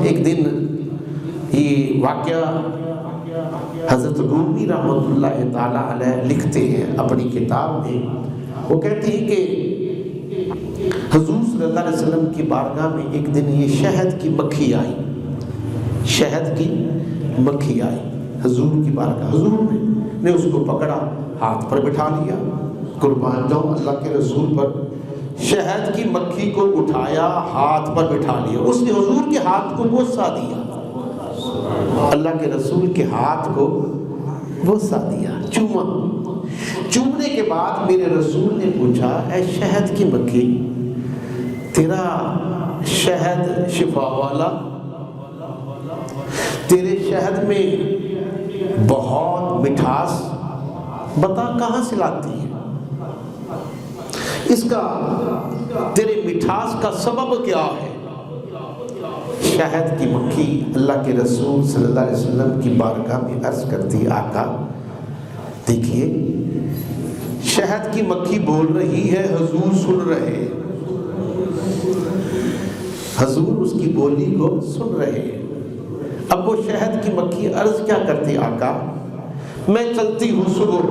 ایک دن یہ واقعہ حضرت رومی رحمۃ اللہ تعالیٰ علیہ لکھتے ہیں اپنی کتاب میں. وہ کہتے ہیں کہ حضور صلی اللہ علیہ وسلم کی بارگاہ میں ایک دن یہ شہد کی مکھی آئی. شہد کی مکھی آئی حضور کی بارگاہ. حضور نے اس کو پکڑا, ہاتھ پر بٹھا لیا. قربان جاؤں اللہ کے رسول پر. شہد کی مکھی کو اٹھایا, ہاتھ پر بٹھا لیا. اس نے حضور کے ہاتھ کو بوسہ دیا. اللہ کے رسول کے ہاتھ کو بوسہ دیا, چوما. چومنے کے بعد میرے رسول نے پوچھا, اے شہد کی مکھی, تیرا شہد شفا والا, تیرے شہد میں بہت مٹھاس, بتا کہاں سے لاتی ہے؟ اس کا تیرے مٹھاس کا سبب کیا ہے؟ شہد کی مکھی اللہ کے رسول صلی اللہ علیہ وسلم کی بارگاہ میں عرض کرتی, آقا دیکھیے شہد کی مکھی بول رہی ہے, حضور سن رہے, حضور اس کی بولی کو سن رہے. اب وہ شہد کی مکھی عرض کیا کرتی, آقا میں چلتی ہوں صبح,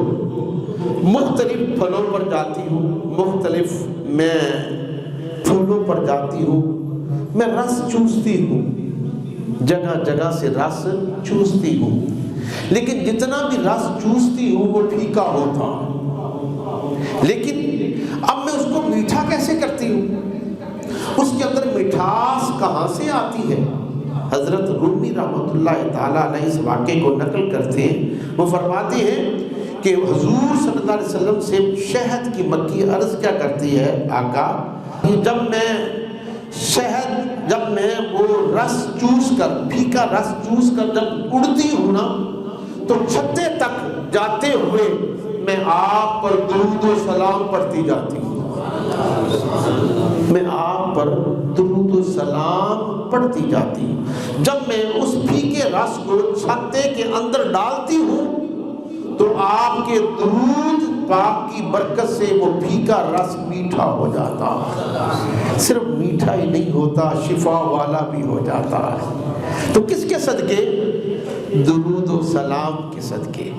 مختلف پھلوں پر جاتی ہوں, مختلف میں پھولوں پر جاتی ہوں, میں رس چوستی ہوں, جگہ جگہ سے رس چوستی ہوں, لیکن جتنا بھی رس چوستی ہوں وہ پھیکا ہوتا. لیکن اب میں اس کو میٹھا کیسے کرتی ہوں؟ اس کے اندر مٹھاس کہاں سے آتی ہے؟ حضرت رومی رحمۃ اللہ تعالیٰ علیہ اس واقعے کو نقل کرتے ہیں. وہ فرماتے ہیں کہ حضور صلی اللہ علیہ وسلم سے شہد کی مکھی عرض کیا کرتی ہے, آقا جب میں وہ رس چوس کر, پھیکا رس چوس کر جب اڑتی ہوں نا, تو چھتے تک جاتے ہوئے میں آپ پر درود و سلام پڑھتی جاتی ہوں. میں آپ پر درود و سلام پڑھتی جاتی ہوں. جب میں اس پھیکے رس کو چھتے کے اندر ڈالتی ہوں تو آپ کے درود پاک کی برکت سے وہ پھیکا رس میٹھا ہو جاتا ہے. صرف میٹھا ہی نہیں ہوتا, شفا والا بھی ہو جاتا ہے. تو کس کے صدقے؟ درود و سلام کے صدقے.